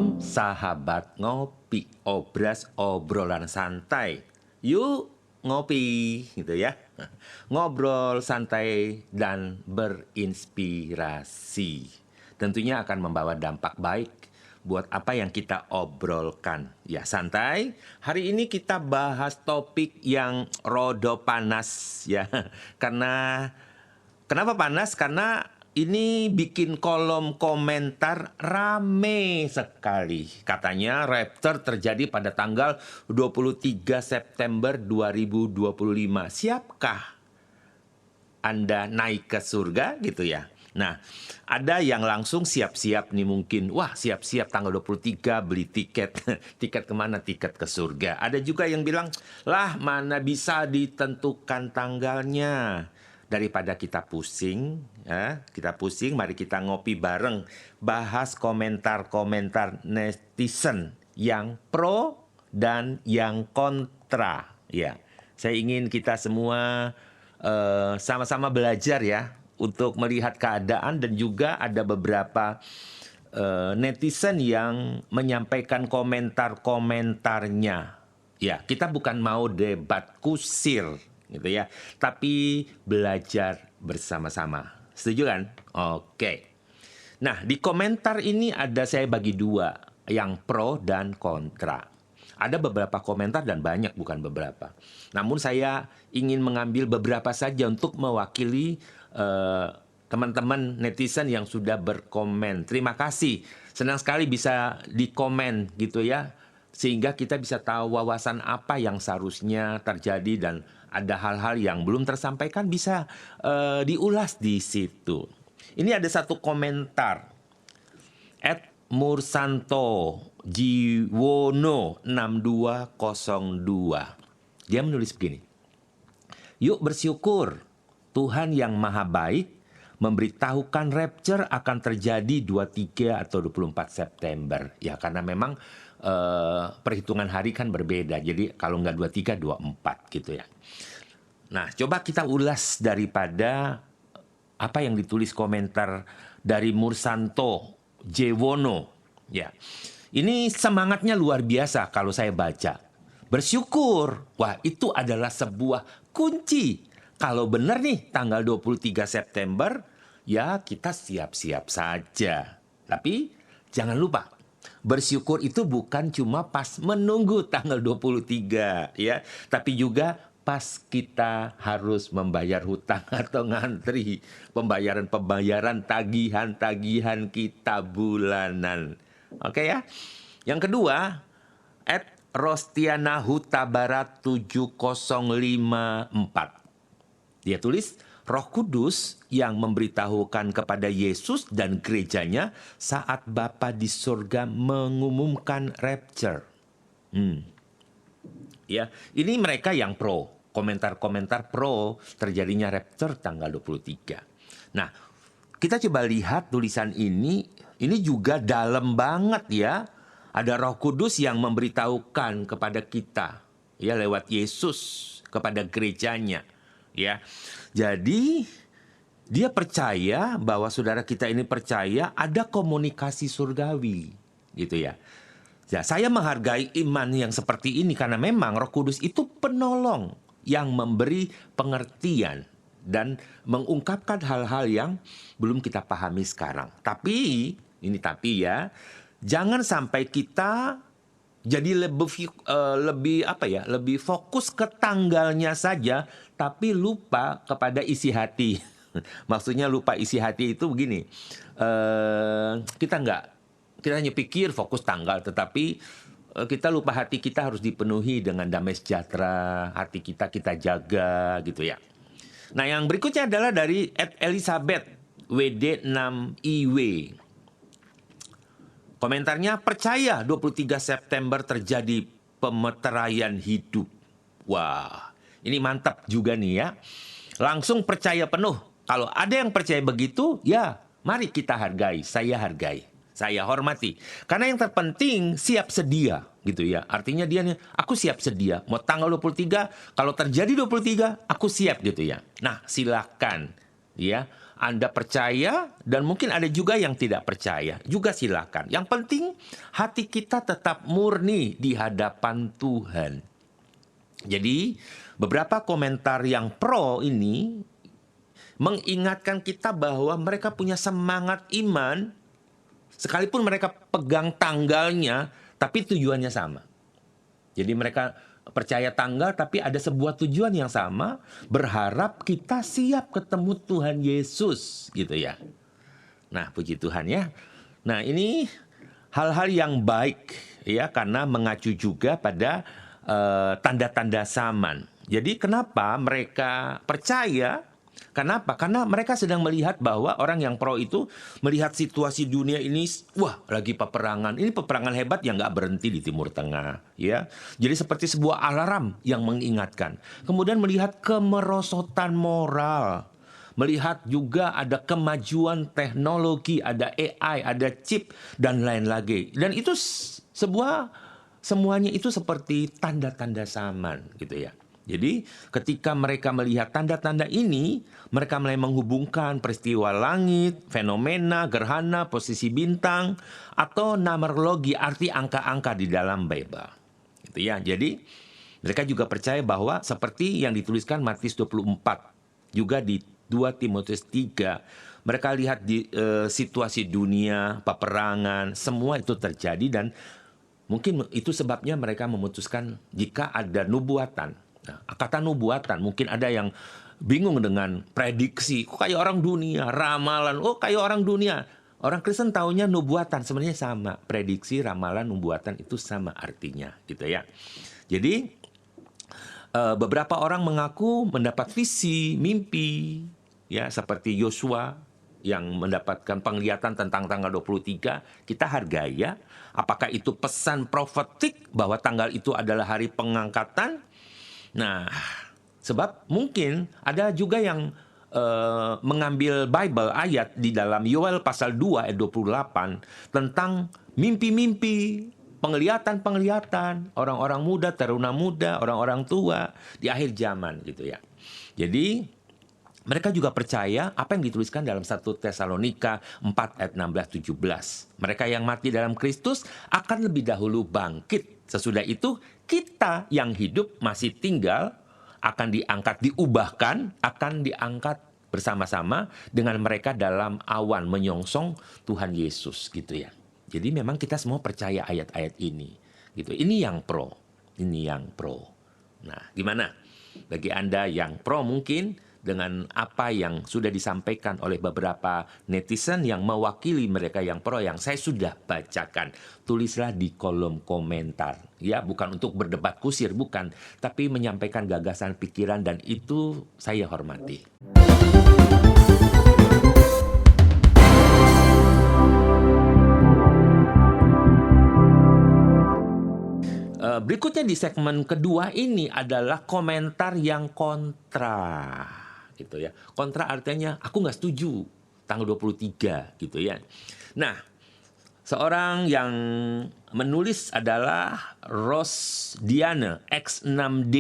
Shalom sahabat ngopi, obras obrolan santai. Yuk ngopi gitu ya. Ngobrol santai dan berinspirasi. Tentunya akan membawa dampak baik buat apa yang kita obrolkan. Ya santai, hari ini kita bahas topik yang rodo panas ya. Kenapa panas? Karena ini bikin kolom komentar rame sekali. Katanya rapture terjadi pada tanggal 23 September 2025. Siapkah Anda naik ke surga gitu ya? Nah, ada yang langsung siap-siap nih mungkin. Wah, siap-siap tanggal 23 beli tiket. Tiket kemana? Tiket ke surga. Ada juga yang bilang, lah mana bisa ditentukan tanggalnya. Daripada kita pusing, ya, mari kita ngopi bareng, bahas komentar-komentar netizen yang pro dan yang kontra. Ya, saya ingin kita semua sama-sama belajar ya untuk melihat keadaan, dan juga ada beberapa netizen yang menyampaikan komentar-komentarnya. Ya, kita bukan mau debat kusir gitu ya, tapi belajar bersama-sama. Setuju kan? Oke. Nah, di komentar ini saya bagi dua, yang pro dan kontra. Ada beberapa komentar dan banyak, bukan beberapa. Namun saya ingin mengambil beberapa saja untuk mewakili teman-teman netizen yang sudah berkomen. Terima kasih. Senang sekali bisa dikomen gitu ya, sehingga kita bisa tahu wawasan apa yang seharusnya terjadi, dan ada hal-hal yang belum tersampaikan bisa diulas di situ. Ini ada satu komentar. @Mursanto Jiwono 6202. Dia menulis begini. Yuk bersyukur, Tuhan yang maha baik memberitahukan rapture akan terjadi 23 atau 24 September. Ya, karena memang perhitungan hari kan berbeda. Jadi kalau nggak 23, 24 gitu ya. Nah, coba kita ulas daripada apa yang ditulis komentar dari Mursanto Jewono. Ya, ini semangatnya luar biasa kalau saya baca. Bersyukur, wah itu adalah sebuah kunci. Kalau benar nih tanggal 23 September, ya kita siap-siap saja. Tapi jangan lupa, bersyukur itu bukan cuma pas menunggu tanggal 23 ya, tapi juga pas kita harus membayar hutang atau ngantri pembayaran tagihan kita bulanan. Oke ya. Yang kedua, @Rostiana Huta Barat 7054. Dia tulis, Roh Kudus yang memberitahukan kepada Yesus dan gerejanya saat Bapa di surga mengumumkan rapture. Ya, ini mereka yang pro. Komentar-komentar pro terjadinya rapture tanggal 23. Nah, kita coba lihat tulisan ini juga dalam banget ya. Ada Roh Kudus yang memberitahukan kepada kita ya lewat Yesus kepada gerejanya. Ya, jadi dia percaya bahwa saudara kita ini percaya ada komunikasi surgawi, gitu ya. Ya, saya menghargai iman yang seperti ini karena memang Roh Kudus itu penolong yang memberi pengertian dan mengungkapkan hal-hal yang belum kita pahami sekarang. Tapi ya, jangan sampai kita jadi lebih fokus ke tanggalnya saja, tapi lupa kepada isi hati. Maksudnya lupa isi hati itu begini. Kita hanya pikir fokus tanggal, tetapi kita lupa hati kita harus dipenuhi dengan damai sejahtera. Hati kita jaga gitu ya. Nah, yang berikutnya adalah dari @Elizabeth WD6IW. Komentarnya, percaya 23 September terjadi pemeteraian hidup. Wah, ini mantap juga nih ya. Langsung percaya penuh. Kalau ada yang percaya begitu, ya mari kita hargai. Saya hargai. Saya hormati. Karena yang terpenting siap sedia gitu ya. Artinya dia nih, aku siap sedia. Mau tanggal 23, kalau terjadi 23, aku siap gitu ya. Nah, silakan. Ya, Anda percaya dan mungkin ada juga yang tidak percaya. Juga silakan. Yang penting hati kita tetap murni di hadapan Tuhan. Jadi, beberapa komentar yang pro ini mengingatkan kita bahwa mereka punya semangat iman, sekalipun mereka pegang tanggalnya, tapi tujuannya sama. Jadi mereka percaya tanggal, tapi ada sebuah tujuan yang sama, berharap kita siap ketemu Tuhan Yesus, gitu ya. Nah, puji Tuhan ya. Nah, ini hal-hal yang baik ya, karena mengacu juga pada tanda-tanda zaman. Jadi kenapa mereka percaya? Kenapa? Karena mereka sedang melihat bahwa orang yang pro itu melihat situasi dunia ini, wah lagi peperangan. Ini peperangan hebat yang nggak berhenti di Timur Tengah. Ya, jadi seperti sebuah alarm yang mengingatkan. Kemudian melihat kemerosotan moral. Melihat juga ada kemajuan teknologi, ada AI, ada chip, dan lain lagi. Dan itu semuanya itu seperti tanda-tanda zaman gitu ya. Jadi ketika mereka melihat tanda-tanda ini, mereka mulai menghubungkan peristiwa langit, fenomena, gerhana, posisi bintang, atau numerologi, arti angka-angka di dalam Bible. Gitu ya. Jadi mereka juga percaya bahwa seperti yang dituliskan Matius 24, juga di 2 Timotius 3, mereka lihat di situasi dunia, peperangan, semua itu terjadi dan mungkin itu sebabnya mereka memutuskan jika ada nubuatan. Nah, kata nubuatan, mungkin ada yang bingung dengan prediksi. Kok kayak orang dunia, ramalan, oh kayak orang dunia. Orang Kristen taunya nubuatan, sebenarnya sama. Prediksi, ramalan, nubuatan itu sama artinya, gitu ya. Jadi, beberapa orang mengaku mendapat visi, mimpi, ya seperti Yosua yang mendapatkan penglihatan tentang tanggal 23, kita hargai ya. Apakah itu pesan profetik bahwa tanggal itu adalah hari pengangkatan? Nah, sebab mungkin ada juga yang mengambil Bible ayat di dalam Yoel pasal 2 ayat 28 tentang mimpi-mimpi, penglihatan-penglihatan orang-orang muda, taruna muda, orang-orang tua di akhir zaman gitu ya. Jadi mereka juga percaya apa yang dituliskan dalam 1 Tesalonika 4 ayat 16-17. Mereka yang mati dalam Kristus akan lebih dahulu bangkit. Sesudah itu kita yang hidup masih tinggal akan diangkat, diubahkan, akan diangkat bersama-sama dengan mereka dalam awan menyongsong Tuhan Yesus gitu ya. Jadi memang kita semua percaya ayat-ayat ini gitu. Ini yang pro. Ini yang pro. Nah, gimana? Bagi Anda yang pro mungkin dengan apa yang sudah disampaikan oleh beberapa netizen yang mewakili mereka yang pro yang saya sudah bacakan. Tulislah di kolom komentar. Ya, bukan untuk berdebat kusir, bukan. Tapi menyampaikan gagasan pikiran dan itu saya hormati. Berikutnya di segmen kedua ini adalah komentar yang kontra. Gitu ya. Kontra artinya aku nggak setuju tanggal 23 gitu ya. Nah, seorang yang menulis adalah Rosdiana X6D.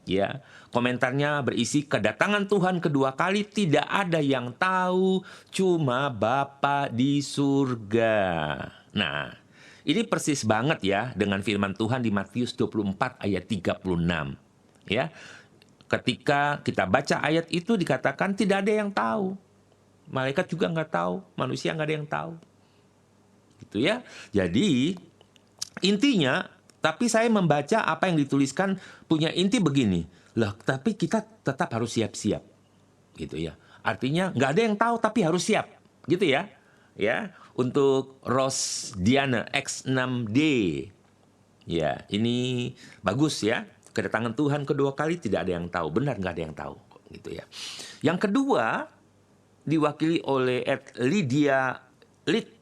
Ya, komentarnya berisi kedatangan Tuhan kedua kali tidak ada yang tahu, cuma Bapa di surga. Nah, ini persis banget ya dengan firman Tuhan di Matius 24 ayat 36. Ya. Ketika kita baca ayat itu dikatakan tidak ada yang tahu. Malaikat juga nggak tahu, manusia nggak ada yang tahu. Gitu ya. Jadi intinya, tapi saya membaca apa yang dituliskan punya inti begini. Loh, tapi kita tetap harus siap-siap. Gitu ya. Artinya nggak ada yang tahu tapi harus siap. Gitu ya. Ya, untuk Rosdiana X6D. Ya, ini bagus ya. Kedatangan Tuhan kedua kali tidak ada yang tahu. Benar nggak ada yang tahu. Gitu ya. Yang kedua, diwakili oleh Lydia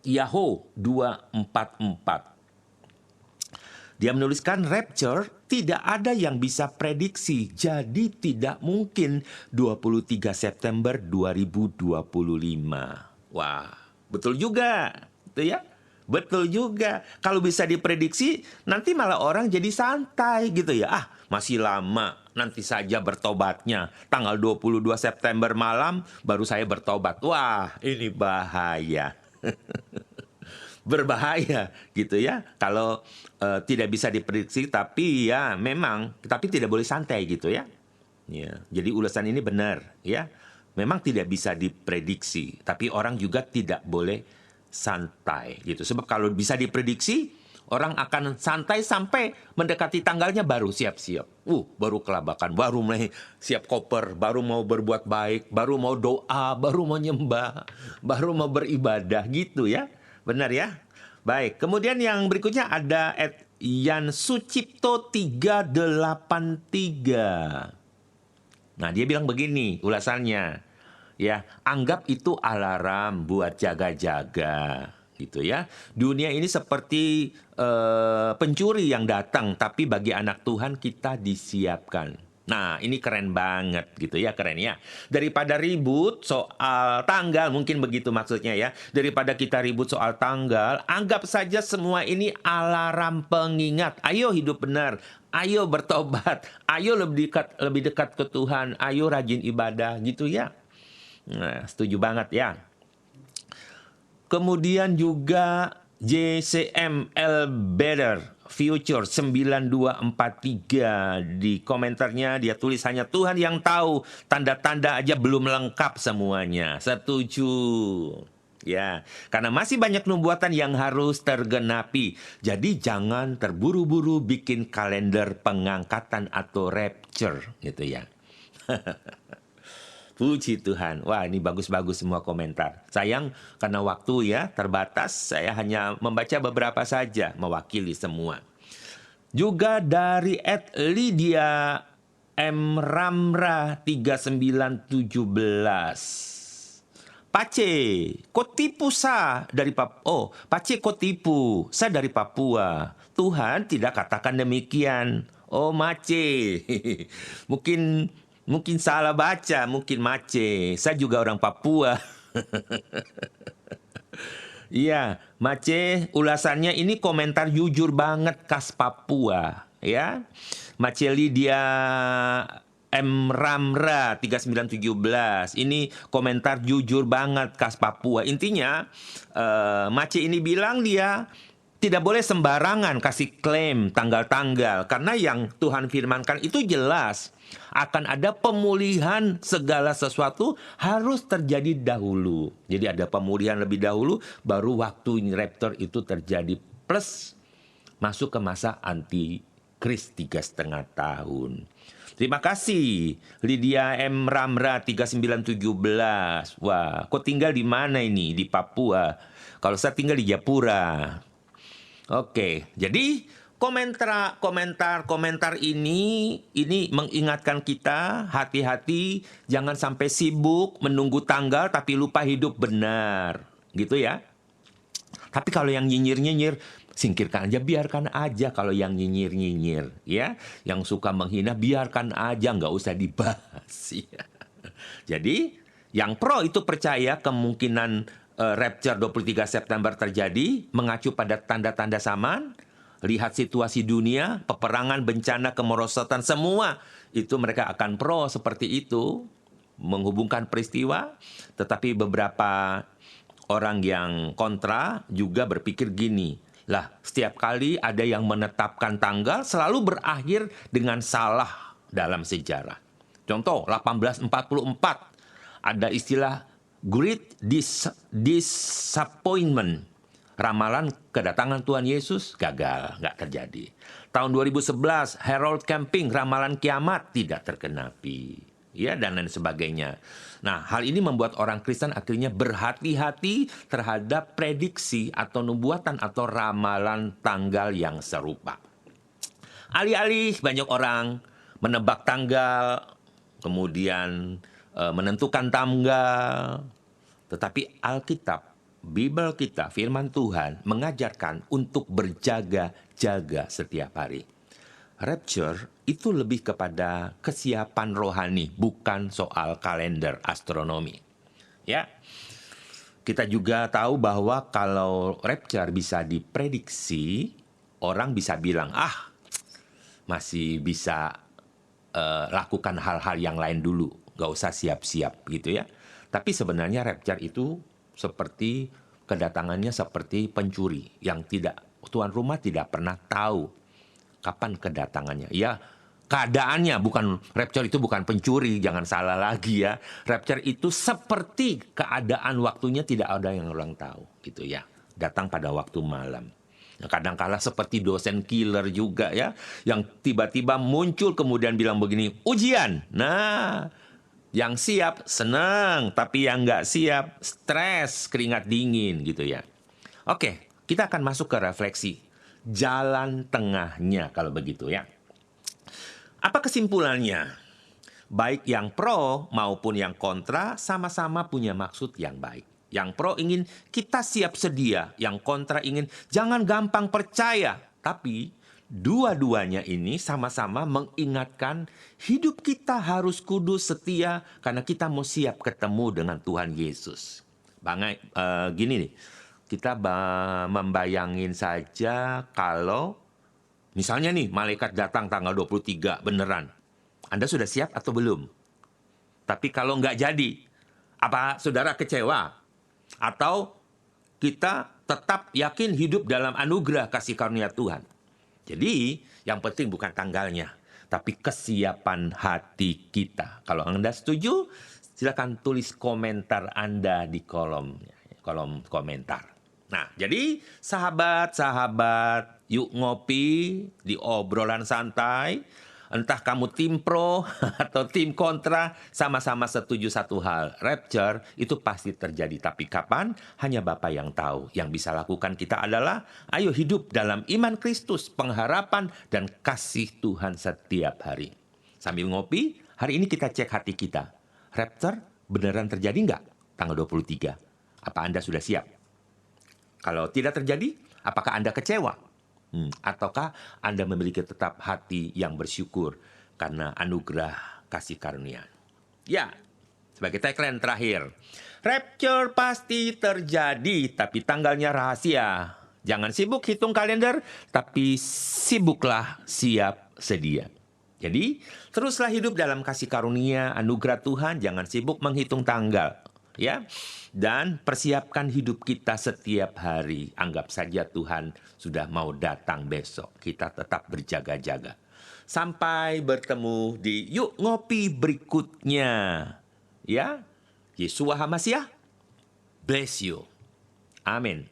Yahoo 244. Dia menuliskan rapture tidak ada yang bisa prediksi. Jadi tidak mungkin 23 September 2025. Wah, betul juga. Gitu ya. Betul juga. Kalau bisa diprediksi, nanti malah orang jadi santai gitu ya. Ah, masih lama. nanti saja bertobatnya. Tanggal 22 September malam baru saya bertobat. Wah, ini bahaya. Berbahaya gitu ya. Kalau tidak bisa diprediksi, tapi ya memang, tapi tidak boleh santai gitu ya. Ya, jadi ulasan ini benar ya. Memang tidak bisa diprediksi, tapi orang juga tidak boleh santai gitu. Sebab kalau bisa diprediksi, orang akan santai sampai mendekati tanggalnya baru siap-siap. Baru kelabakan, baru mulai siap koper, baru mau berbuat baik, baru mau doa, baru mau nyembah, baru mau beribadah gitu ya. Benar ya? Baik, kemudian yang berikutnya ada Yan Sucipto 383. Nah, dia bilang begini ulasannya. Ya, anggap itu alarm buat jaga-jaga gitu ya. Dunia ini seperti pencuri yang datang, tapi bagi anak Tuhan kita disiapkan. Nah, ini keren banget gitu ya, keren ya. Daripada ribut soal tanggal, mungkin begitu maksudnya ya. Daripada kita ribut soal tanggal, anggap saja semua ini alarm pengingat. Ayo hidup benar, ayo bertobat, ayo lebih dekat ke Tuhan, ayo rajin ibadah gitu ya. Nah, setuju banget ya. Kemudian juga JCML Better Future 9243 di komentarnya dia tulis hanya Tuhan yang tahu, tanda-tanda aja belum lengkap semuanya. Setuju. Ya, karena masih banyak nubuatan yang harus tergenapi. Jadi jangan terburu-buru bikin kalender pengangkatan atau rapture gitu ya. Puji Tuhan. Wah, ini bagus-bagus semua komentar. Sayang karena waktu ya terbatas, saya hanya membaca beberapa saja mewakili semua. Juga dari Lydia M. Ramra 3917. Pace, kok tipu sa dari Papua? Oh, Pace kok tipu? Saya dari Papua. Tuhan tidak katakan demikian. Oh, Mace. Mungkin salah baca, mungkin Mace. Saya juga orang Papua. Iya, Mace, ulasannya ini komentar jujur banget khas Papua, ya. Mace Lydia M. Ramra 3917. Ini komentar jujur banget khas Papua. Intinya, Mace ini bilang dia tidak boleh sembarangan kasih klaim tanggal-tanggal. Karena yang Tuhan firmankan itu jelas. Akan ada pemulihan segala sesuatu harus terjadi dahulu. Jadi ada pemulihan lebih dahulu, baru waktu rapture itu terjadi. Plus masuk ke masa anti-Kris 3,5 tahun. Terima kasih Lydia M. Ramra 3917. Wah, kok tinggal di mana ini? Di Papua. Kalau saya tinggal di Japura. Oke, jadi komentar ini mengingatkan kita hati-hati jangan sampai sibuk menunggu tanggal tapi lupa hidup benar, gitu ya. Tapi kalau yang nyinyir-nyinyir singkirkan aja, biarkan aja kalau yang nyinyir-nyinyir, ya. Yang suka menghina biarkan aja, nggak usah dibahas. Ya. Jadi yang pro itu percaya kemungkinan rapture 23 September terjadi, mengacu pada tanda-tanda zaman. Lihat situasi dunia, peperangan, bencana, kemerosotan, semua itu mereka akan pro seperti itu, menghubungkan peristiwa. Tetapi beberapa orang yang kontra juga berpikir gini, lah setiap kali ada yang menetapkan tanggal selalu berakhir dengan salah dalam sejarah. Contoh 1844 ada istilah Great Disappointment. Ramalan kedatangan Tuhan Yesus gagal, nggak terjadi. Tahun 2011, Harold Camping, ramalan kiamat tidak tergenapi. Ya, dan lain sebagainya. Nah, hal ini membuat orang Kristen akhirnya berhati-hati terhadap prediksi atau nubuatan atau ramalan tanggal yang serupa. Alih-alih banyak orang menebak tanggal, kemudian menentukan tanggal, tetapi Alkitab, Bible kita, firman Tuhan mengajarkan untuk berjaga-jaga setiap hari. Rapture itu lebih kepada kesiapan rohani, bukan soal kalender astronomi. Ya, kita juga tahu bahwa kalau rapture bisa diprediksi, orang bisa bilang, masih bisa lakukan hal-hal yang lain dulu, nggak usah siap-siap gitu ya. Tapi sebenarnya rapture itu seperti kedatangannya seperti pencuri yang tuan rumah tidak pernah tahu kapan kedatangannya. Ya, keadaannya bukan rapture itu bukan pencuri, jangan salah lagi ya. Rapture itu seperti keadaan waktunya tidak ada yang orang tahu gitu ya. Datang pada waktu malam. Kadang-kala seperti dosen killer juga ya, yang tiba-tiba muncul kemudian bilang begini, ujian. Nah, yang siap senang, tapi yang nggak siap stres, keringat dingin gitu ya. Oke, kita akan masuk ke refleksi. Jalan tengahnya kalau begitu ya. Apa kesimpulannya? Baik yang pro maupun yang kontra sama-sama punya maksud yang baik. Yang pro ingin kita siap sedia, yang kontra ingin jangan gampang percaya. Tapi dua-duanya ini sama-sama mengingatkan hidup kita harus kudus setia karena kita mau siap ketemu dengan Tuhan Yesus. Gini nih, kita membayangin saja kalau misalnya nih malaikat datang tanggal 23 beneran. Anda sudah siap atau belum? Tapi kalau nggak jadi, apa saudara kecewa? Atau kita tetap yakin hidup dalam anugerah kasih karunia Tuhan? Jadi, yang penting bukan tanggalnya, tapi kesiapan hati kita. Kalau Anda setuju, silakan tulis komentar Anda di kolom komentar. Nah, jadi sahabat-sahabat, yuk ngopi di obrolan santai. Entah kamu tim pro atau tim kontra, sama-sama setuju satu hal. Rapture itu pasti terjadi. Tapi kapan? Hanya Bapa yang tahu. Yang bisa lakukan kita adalah, ayo hidup dalam iman Kristus, pengharapan, dan kasih Tuhan setiap hari. Sambil ngopi, hari ini kita cek hati kita. Rapture beneran terjadi nggak? Tanggal 23. Apa Anda sudah siap? Kalau tidak terjadi, apakah Anda kecewa? Ataukah Anda memiliki tetap hati yang bersyukur karena anugerah kasih karunia? Ya, sebagai tagline terakhir, rapture pasti terjadi, tapi tanggalnya rahasia. Jangan sibuk hitung kalender, tapi sibuklah siap sedia. Jadi, teruslah hidup dalam kasih karunia, anugerah Tuhan, jangan sibuk menghitung tanggal. Ya, dan persiapkan hidup kita setiap hari. Anggap saja Tuhan sudah mau datang besok. Kita tetap berjaga-jaga. Sampai bertemu di Yuk Ngopi berikutnya. Ya, Yeshua HaMashiach, bless you. Amin.